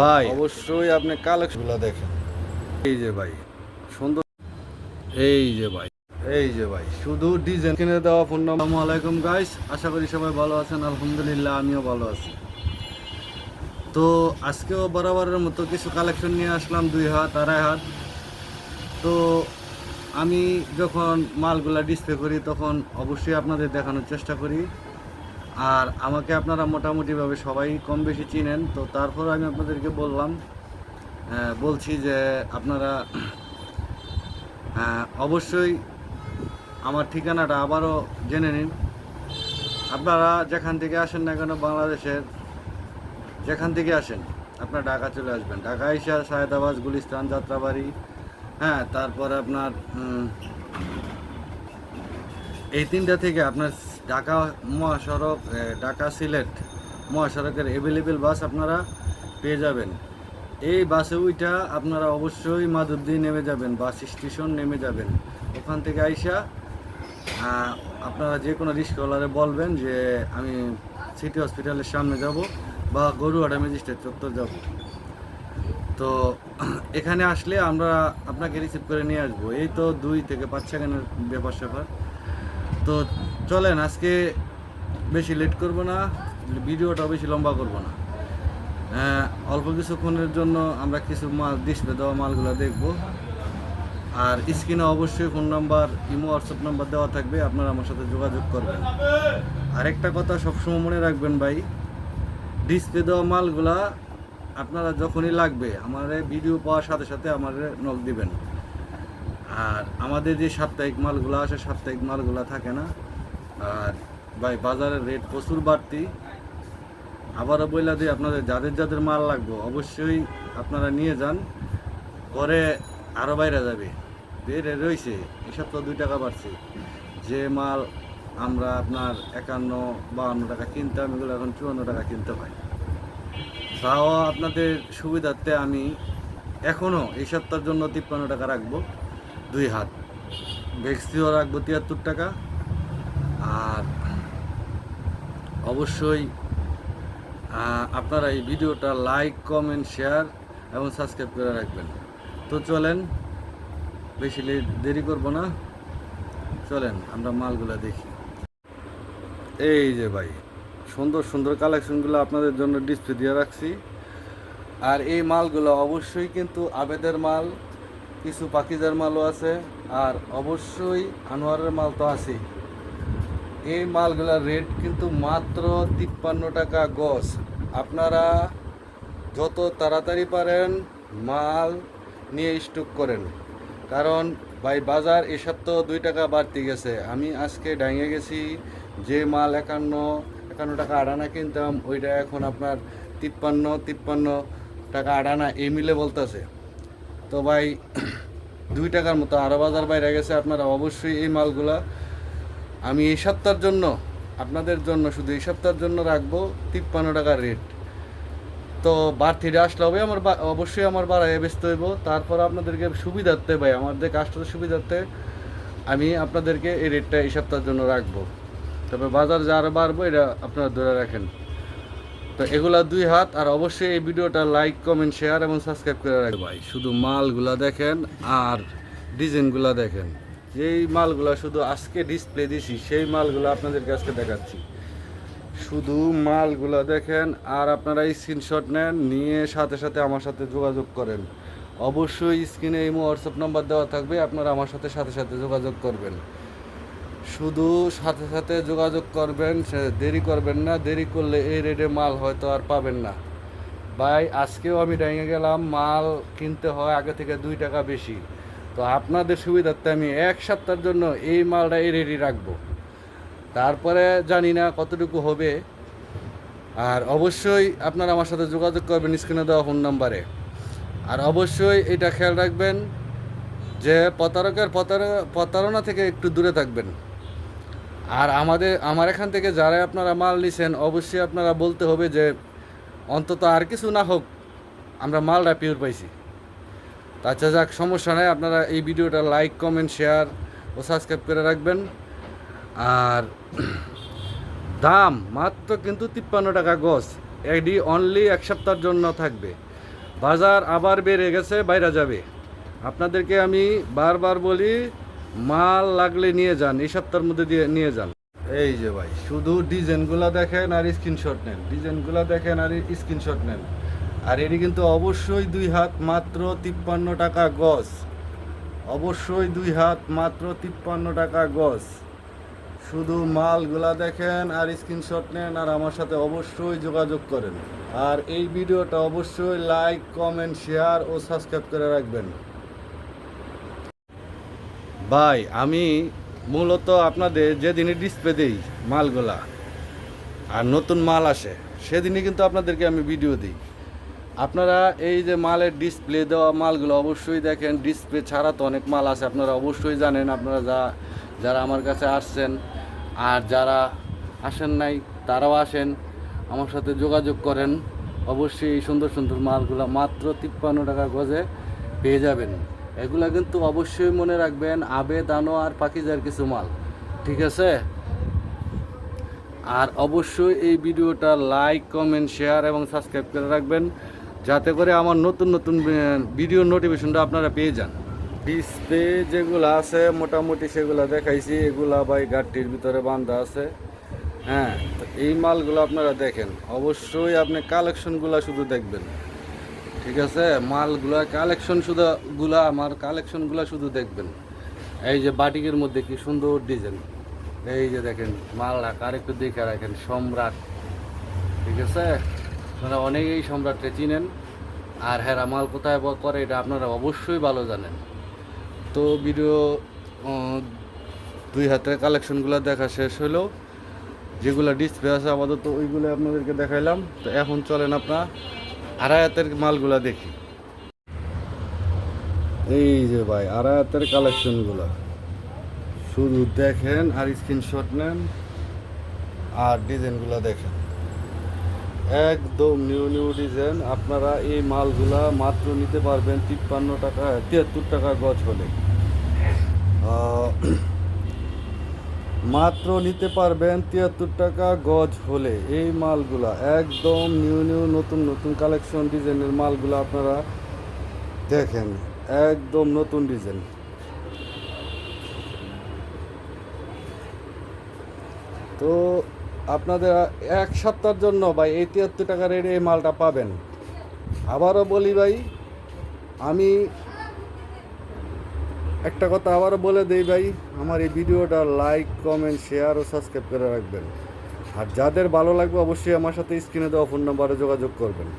ভাই অবশ্যই আপনি কালেকশনগুলো দেখেন। এই যে ভাই সুন্দর, এই যে ভাই, এই যে ভাই শুধু ডিজাইন কিনে দেওয়া ফোন নাম্বার। আসসালামু আলাইকুম গাইস, আশা করি সবাই ভালো আছেন। আলহামদুলিল্লাহ আমিও ভালো আছি। তো আজকেও বরাবরের মতো কিছু কালেকশন নিয়ে আসলাম, 2 হাত আড়াই হাত। তো আমি যখন মালগুলা ডিসপ্লে করি তখন অবশ্যই আপনাদের দেখানোর চেষ্টা করি। আর আমাকে আপনারা মোটামুটিভাবে সবাই কম বেশি চিনেন, তো তারপর আমি আপনাদেরকে বলছি যে আপনারা অবশ্যই আমার ঠিকানাটা আবারও জেনে নিন। আপনারা যেখান থেকে আসেন না কেন, বাংলাদেশের যেখান থেকে আসেন, আপনার ঢাকা চলে আসবেন। ঢাকা এসে সায়েদাবাদ, গুলিস্তান, যাত্রাবাড়ি, হ্যাঁ, তারপরে আপনার এই তিনটা থেকে আপনার ঢাকা মহাসড়ক, ঢাকা সিলেট মহাসড়কের অ্যাভেলেবেল বাস আপনারা পেয়ে যাবেন। এই বাসে উইটা আপনারা অবশ্যই মাধবদী নেমে যাবেন, বাস স্টেশন নেমে যাবেন। ওখান থেকে আইসা আপনারা যে কোনো রিক্সাওয়ালারে বলবেন যে আমি সিটি হসপিটালের সামনে যাব বা গরুয়াড়া ম্যাজিস্ট্রেট চত্বর যাব। তো এখানে আসলে আমরা আপনাকে রিসিভ করে নিয়ে আসবো। এই তো 2 থেকে 5 সেকেন্ডের ব্যাপার স্যাপার। তো চলেন, আজকে বেশি লেট করব না, ভিডিওটা বেশি লম্বা করব না। অল্প কিছুক্ষণের জন্য আমরা কিছু মাল ডিসপ্লে দেওয়া মালগুলো দেখব। আর স্ক্রিনে অবশ্যই phone number, imo, WhatsApp number দেওয়া থাকবে, আপনারা আমার সাথে যোগাযোগ করবেন। আরেকটা কথা সবসময় মনে রাখবেন ভাই, ডিসপ্লে দেওয়া মালগুলা আপনারা যখনই লাগবে আমাদের ভিডিও পাওয়ার সাথে সাথে আমাদের নক দিবেন। আর আমাদের যে সাপ্তাহিক মালগুলো আসে, সাপ্তাহিক মালগুলো থাকে না। আর ভাই বাজারের রেট প্রচুর বাড়তি। আবারও বইলা দিই, আপনাদের যাদের যাদের মাল লাগবে অবশ্যই আপনারা নিয়ে যান, পরে আরও বাইরে যাবে। বেড়ে রয়েছে এই সপ্তাহ 2 টাকা বাড়ছে। যে মাল আমরা আপনার 51-52 টাকা কিনতাম, এগুলো এখন 54 টাকা কিনতে হয়। তাও আপনাদের সুবিধার্থে আমি এখনও এই সপ্তাহের জন্য 53 টাকা রাখবো 2 হাত। ভেক্সিও রাখবো 73 টাকা। আর অবশ্যই আপনারা এই ভিডিওটা লাইক, কমেন্ট, শেয়ার এবং সাবস্ক্রাইব করে রাখবেন। তো চলেন, বেশি দেরি করব না, চলেন আমরা মালগুলো দেখি। এই যে ভাই সুন্দর সুন্দর কালেকশনগুলো আপনাদের জন্য ডিসপ্লে দিয়ে রাখছি। আর এই মালগুলো অবশ্যই কিন্তু আবেদের মাল, কিছু পাকিজার মালও আছে, আর অবশ্যই আনোয়ারের মাল তো আছেই। এই মালগুলোর রেট কিন্তু মাত্র 53 টাকা গজ। আপনারা যত তাড়াতাড়ি পারেন মাল নিয়ে স্টক করেন, কারণ ভাই বাজার এ সপ্তাহ 2 টাকা বাড়তি গেছে। আমি আজকে ডাইঙে গেছি, যে মাল 51 টাকা আড়ানা কিনতাম ওইটা এখন আপনার 53 টাকা আড়ানা এই মিলে বলতেছে। তো ভাই 2 টাকার মতো আরও বাজার বাইরে গেছে। আপনারা অবশ্যই এই মালগুলা আমি এই সপ্তাহের জন্য, আপনাদের জন্য শুধু এই সপ্তাহের জন্য রাখবো 53 টাকার রেট। তো বাড়তিটা আসলে হবে আমার অবশ্যই আমার বাড়ায় ব্যস্ত হইব। তারপর আপনাদেরকে সুবিধার্থে ভাই, আমাদের কাস্টমার সুবিধার্থে আমি আপনাদেরকে এই রেটটা এই সপ্তাহের জন্য রাখবো। তবে বাজার যা আরও বাড়বো এটা আপনারা ধরে রাখেন। তো এগুলা 2 হাত। আর অবশ্যই এই ভিডিওটা লাইক, কমেন্ট, শেয়ার এবং সাবস্ক্রাইব করে রাখবেন ভাই। শুধু মালগুলা দেখেন আর ডিজাইনগুলা দেখেন। যেই মালগুলা শুধু আজকে ডিসপ্লে দিছি সেই মালগুলো আপনাদেরকে আজকে দেখাচ্ছি। শুধু মালগুলা দেখেন আর আপনারা স্ক্রিনশট নেন, নিয়ে সাথে সাথে আমার সাথে যোগাযোগ করেন। অবশ্যই স্ক্রিনে ইমো, হোয়াটসঅ্যাপ নাম্বার দেওয়া থাকবে, আপনারা আমার সাথে সাথে সাথে যোগাযোগ করবেন। শুধু সাথে সাথে যোগাযোগ করবেন, দেরি করবেন না। দেরি করলে এই রেটে মাল হয়তো আর পাবেন না ভাই। আজকেও আমি ডাইঙে গেলাম, মাল কিনতে হয় আগে থেকে 2 টাকা বেশি। তো আপনাদের সুবিধার্থে আমি 1 সপ্তাহের জন্য এই মালটা এই রেডি রাখবো। তারপরে জানি না কতটুকু হবে। আর অবশ্যই আপনারা আমার সাথে যোগাযোগ করবেন স্ক্রিনে দেওয়া ফোন নাম্বারে। আর অবশ্যই এটা খেয়াল রাখবেন যে প্রতারণা থেকে একটু দূরে থাকবেন। আর আমার এখান থেকে যারা আপনারা মাল নিছেন অবশ্যই আপনারা বলতে হবে যে অন্তত আর কিছু না হোক আমরা মালটা পিওর পাইছি। তাছাড়া যাক, সমস্যা নাই, আপনারা এই ভিডিওটা লাইক, কমেন্ট, শেয়ার ও সাবস্ক্রাইব করে রাখবেন। আর দাম মাত্র কিন্তু 53 টাকা গজ। এডি অনলি 1 সপ্তাহের জন্য থাকবে। বাজার আবার বেড়ে গেছে, বাইরে যাবে। আপনাদেরকে আমি বারবার বলি, মাল লাগলে নিয়ে যান, এই সপ্তাহের মধ্যে দিয়ে নিয়ে যান। এই যে ভাই, শুধু ডিজাইনগুলো দেখেন আর স্ক্রিনশট নেন, ডিজাইনগুলো দেখেন আর স্ক্রিনশট নেন। আর এটি কিন্তু অবশ্যই 2 হাত, মাত্র 53 টাকা গজ। অবশ্যই 2 হাত, মাত্র 53 টাকা গজ। শুধু মালগুলা দেখেন আর স্ক্রিনশট নেন, আর আমার সাথে অবশ্যই যোগাযোগ করেন। আর এই ভিডিওটা অবশ্যই লাইক, কমেন্ট, শেয়ার ও সাবস্ক্রাইব করে রাখবেন। ভাই, আমি মূলত আপনাদের যেদিনই ডিসপ্লে দিই মালগুলা আর নতুন মাল আসে, সেদিনই কিন্তু আপনাদেরকে আমি ভিডিও দিই। আপনারা এই যে মালের ডিসপ্লে দেওয়া মালগুলো অবশ্যই দেখেন। ডিসপ্লে ছাড়া তো অনেক মাল আছে, আপনারা অবশ্যই জানেন। আপনারা যারা আমার কাছে আসছেন আর যারা আসেন নাই তারাও আসেন, আমার সাথে যোগাযোগ করেন। অবশ্যই এই সুন্দর সুন্দর মালগুলো মাত্র 53 টাকা গজে পেয়ে যাবেন। এগুলা কিন্তু অবশ্যই মনে রাখবেন, আবেদ, আনোয়ার, পাকিজার কিছু মাল, ঠিক আছে? আর অবশ্যই এই ভিডিওটা লাইক, কমেন্ট, শেয়ার এবং সাবস্ক্রাইব করে রাখবেন, যাতে করে আমার নতুন নতুন ভিডিও নোটিফিকেশনটা আপনারা পেয়ে যান। ডিসপ্লে যেগুলো আছে মোটামুটি সেগুলো দেখাইছি। এগুলা ভাই গাড়ির ভিতরে বাঁধা আছে। হ্যাঁ, তো এই মালগুলো আপনারা দেখেন। অবশ্যই আপনি কালেকশনগুলো শুধু দেখবেন, ঠিক আছে? মালগুলা আমার কালেকশনগুলো শুধু দেখবেন। এই যে বাটিকের মধ্যে কি সুন্দর ডিজাইন, এই যে দেখেন মাল রাখা, আর একটু দেখে রাখেন, সম্রাট, ঠিক আছে? আপনারা অনেকেই সম্রাটকে চিনেন, আর হেরা মাল কোথায় করে এটা আপনারা অবশ্যই ভালো জানেন। তো ভিডিও 2 হাতের কালেকশনগুলো দেখা শেষ হলো। যেগুলো ডিসপ্লে আছে আপাতত ওইগুলো আপনাদেরকে দেখাইলাম। তো এখন চলেন আপনার 2.5 হাতের মালগুলো দেখি। এই যে ভাই 2.5 হাতের কালেকশনগুলো শুধু দেখেন আর স্ক্রিনশট নেন আর ডিজাইনগুলো দেখেন, একদম নিউ নিউ ডিজাইন। আপনারা এই মালগুলা মাত্র নিতে পারবেন 53 টাকা, 73 টাকা গজ হলে। মাত্র নিতে পারবেন 73 টাকা গজ হলে এই মালগুলা। একদম নিউ নিউ নতুন নতুন কালেকশন ডিজাইনের মালগুলা আপনারা দেখেন, একদম নতুন ডিজাইন। তো আপনাদের 1 সপ্তাহের জন্য ভাই এই 73 টাকা রেটে এই মালটা পাবেন। আবারও বলি ভাই, আমি একটা কথা আবারও বলে দেই ভাই, আমার এই ভিডিওটা লাইক, কমেন্ট, শেয়ার ও সাবস্ক্রাইব করে রাখবেন। আর যাদের ভালো লাগবে অবশ্যই আমার সাথে স্ক্রিনে দেওয়া ফোন নাম্বারে যোগাযোগ করবেন।